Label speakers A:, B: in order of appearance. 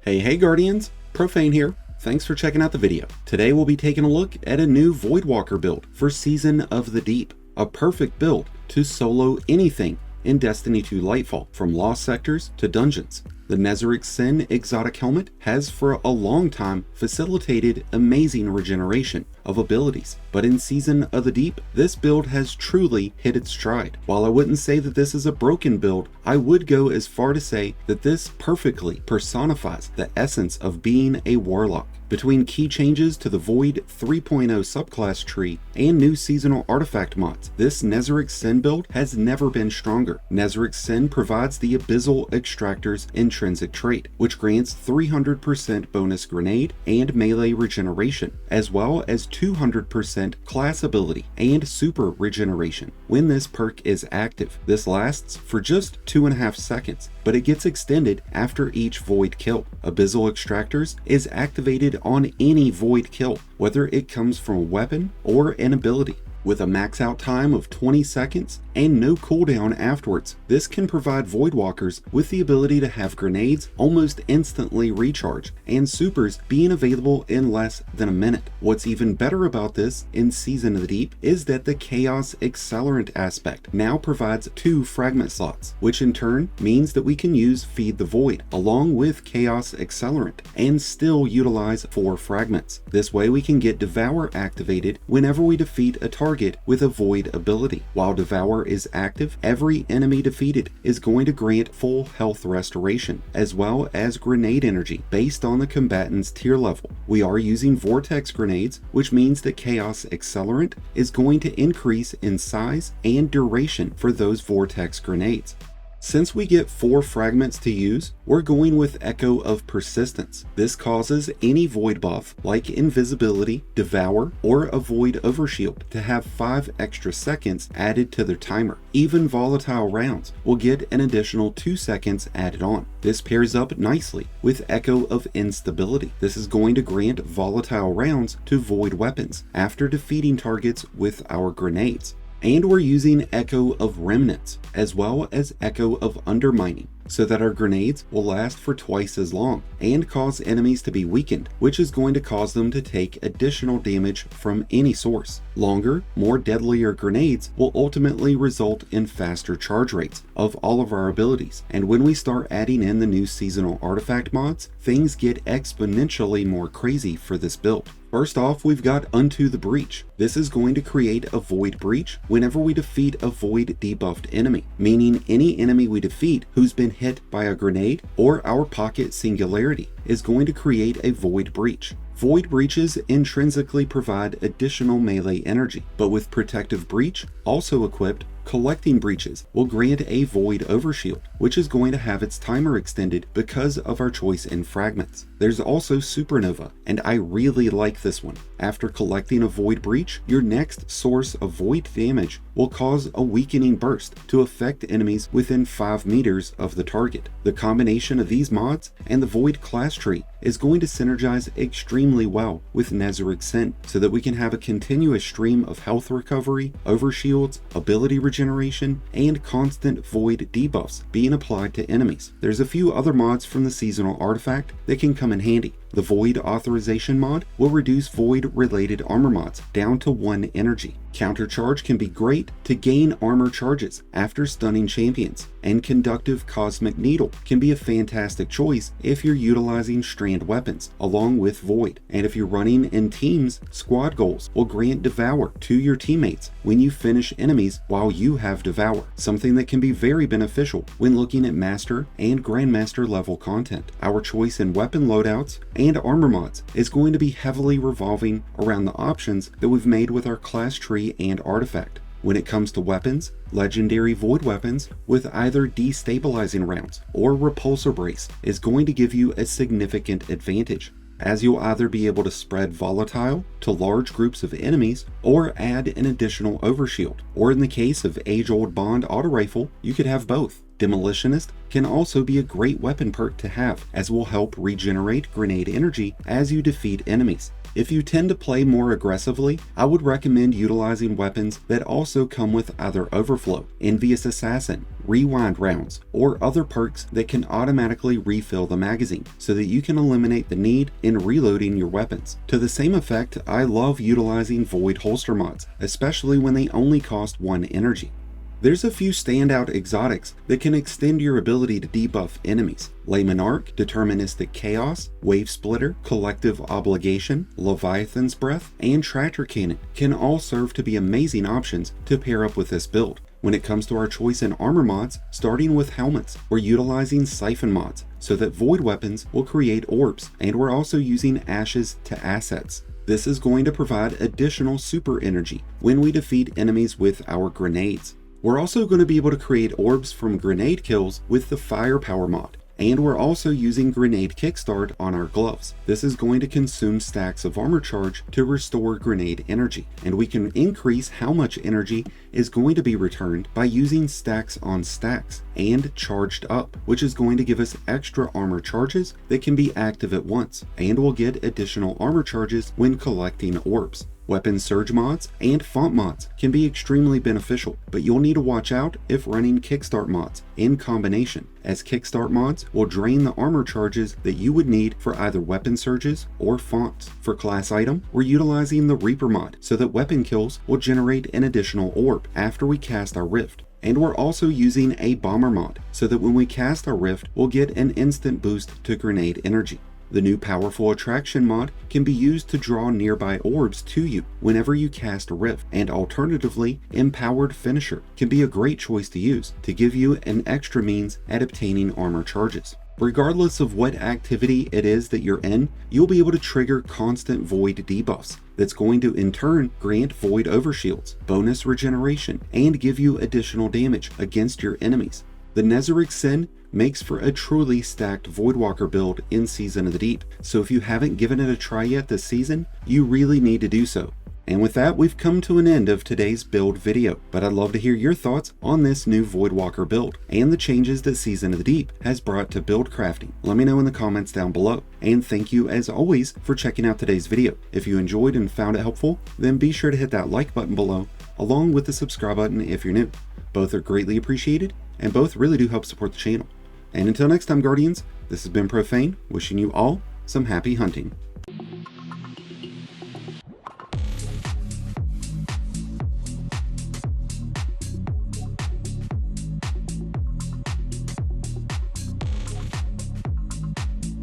A: Hey Guardians, Profane here. Thanks for checking out the video. Today we'll be taking a look at a new Voidwalker build for Season of the Deep. A perfect build to solo anything in Destiny 2 Lightfall, from lost sectors to dungeons. The Nezarec Sin exotic helmet has for a long time facilitated amazing regeneration of abilities, but in Season of the Deep, this build has truly hit its stride. While I wouldn't say that this is a broken build, I would go as far to say that this perfectly personifies the essence of being a Warlock. Between key changes to the Void 3.0 subclass tree and new seasonal artifact mods, this Nezarec Sin build has never been stronger. Nezarec Sin provides the Abyssal Extractor's intrinsic trait, which grants 300% bonus grenade and melee regeneration, as well as 200% class ability and super regeneration when this perk is active. This lasts for just 2.5 seconds, but it gets extended after each Void kill. Abyssal Extractors is activated on any Void kill, whether it comes from a weapon or an ability. With a max out time of 20 seconds and no cooldown afterwards, this can provide Voidwalkers with the ability to have grenades almost instantly recharge and supers being available in less than a minute. What's even better about this in Season of the Deep is that the Chaos Accelerant aspect now provides 2 fragment slots, which in turn means that we can use Feed the Void along with Chaos Accelerant and still utilize 4 fragments. This way we can get Devour activated whenever we defeat a target with a Void ability. While Devour is active, every enemy defeated is going to grant full health restoration, as well as grenade energy based on the combatant's tier level. We are using Vortex grenades, which means that Chaos Accelerant is going to increase in size and duration for those Vortex grenades. Since we get 4 fragments to use, we're going with Echo of Persistence. This causes any Void buff, like Invisibility, Devour, or a Void Overshield, to have 5 extra seconds added to their timer. Even volatile rounds will get an additional 2 seconds added on. This pairs up nicely with Echo of Instability. This is going to grant volatile rounds to Void weapons after defeating targets with our grenades. And we're using Echo of Remnants, as well as Echo of Undermining, so that our grenades will last for twice as long and cause enemies to be weakened, which is going to cause them to take additional damage from any source. Longer, more deadlier grenades will ultimately result in faster charge rates of all of our abilities, and when we start adding in the new seasonal artifact mods, things get exponentially more crazy for this build. First off, we've got Unto the Breach. This is going to create a Void Breach whenever we defeat a Void debuffed enemy, meaning any enemy we defeat who's been hit by a grenade or our pocket singularity is going to create a Void Breach. Void Breaches intrinsically provide additional melee energy, but with Protective Breach also equipped, Collecting Breaches will grant a Void Overshield, which is going to have its timer extended because of our choice in fragments. There's also Supernova, and I really like this one. After collecting a Void Breach, your next source of Void damage will cause a weakening burst to affect enemies within 5 meters of the target. The combination of these mods and the Void class tree is going to synergize extremely well with Nezarec Sin, so that we can have a continuous stream of health recovery, overshields, ability regeneration, and constant Void debuffs being applied to enemies. There's a few other mods from the seasonal artifact that can come in handy. The Void Authorization mod will reduce Void related armor mods down to 1 energy. Countercharge can be great to gain armor charges after stunning champions, and Conductive Cosmic Needle can be a fantastic choice if you're utilizing strand weapons along with Void. And if you're running in teams, Squad Goals will grant Devour to your teammates when you finish enemies while you have Devour, something that can be very beneficial when looking at Master and Grandmaster level content. Our choice in weapon loadouts and armor mods is going to be heavily revolving around the options that we've made with our class tree and artifact. When it comes to weapons, legendary Void weapons with either destabilizing rounds or repulsor brace is going to give you a significant advantage, as you'll either be able to spread volatile to large groups of enemies or add an additional overshield, or in the case of age-old Bond auto rifle, you could have both. Demolitionist can also be a great weapon perk to have, as will help regenerate grenade energy as you defeat enemies. If you tend to play more aggressively, I would recommend utilizing weapons that also come with either Overflow, Envious Assassin, Rewind rounds, or other perks that can automatically refill the magazine so that you can eliminate the need in reloading your weapons. To the same effect, I love utilizing Void holster mods, especially when they only cost 1 energy. There's a few standout exotics that can extend your ability to debuff enemies. Layman Arc, Deterministic Chaos, Wave Splitter, Collective Obligation, Leviathan's Breath, and Tractor Cannon can all serve to be amazing options to pair up with this build. When it comes to our choice in armor mods, starting with helmets, we're utilizing Siphon mods so that void weapons will create orbs, and we're also using ashes to assets. This is going to provide additional super energy when we defeat enemies with our grenades. We're also going to be able to create orbs from grenade kills with the Firepower mod, and we're also using Grenade Kickstart on our gloves. This is going to consume stacks of armor charge to restore grenade energy, and we can increase how much energy is going to be returned by using stacks on stacks and charged up, which is going to give us extra armor charges that can be active at once, and we'll get additional armor charges when collecting orbs. Weapon surge mods and font mods can be extremely beneficial, but you'll need to watch out if running kickstart mods in combination, as kickstart mods will drain the armor charges that you would need for either weapon surges or fonts. For class item, we're utilizing the Reaper mod so that weapon kills will generate an additional orb after we cast our rift. And we're also using a bomber mod so that when we cast our rift, we'll get an instant boost to grenade energy. The new Powerful Attraction mod can be used to draw nearby orbs to you whenever you cast a rift, and alternatively, Empowered Finisher can be a great choice to use to give you an extra means at obtaining armor charges. Regardless of what activity it is that you're in, you'll be able to trigger constant void debuffs that's going to in turn grant void overshields, bonus regeneration, and give you additional damage against your enemies. The Nezarec Sin makes for a truly stacked Voidwalker build in Season of the Deep, so if you haven't given it a try yet this season, you really need to do so. And with that, we've come to an end of today's build video, but I'd love to hear your thoughts on this new Voidwalker build and the changes that Season of the Deep has brought to build crafting. Let me know in the comments down below. And thank you as always for checking out today's video. If you enjoyed and found it helpful, then be sure to hit that like button below, along with the subscribe button if you're new. Both are greatly appreciated, and both really do help support the channel. And until next time, Guardians, this has been Profane, wishing you all some happy hunting.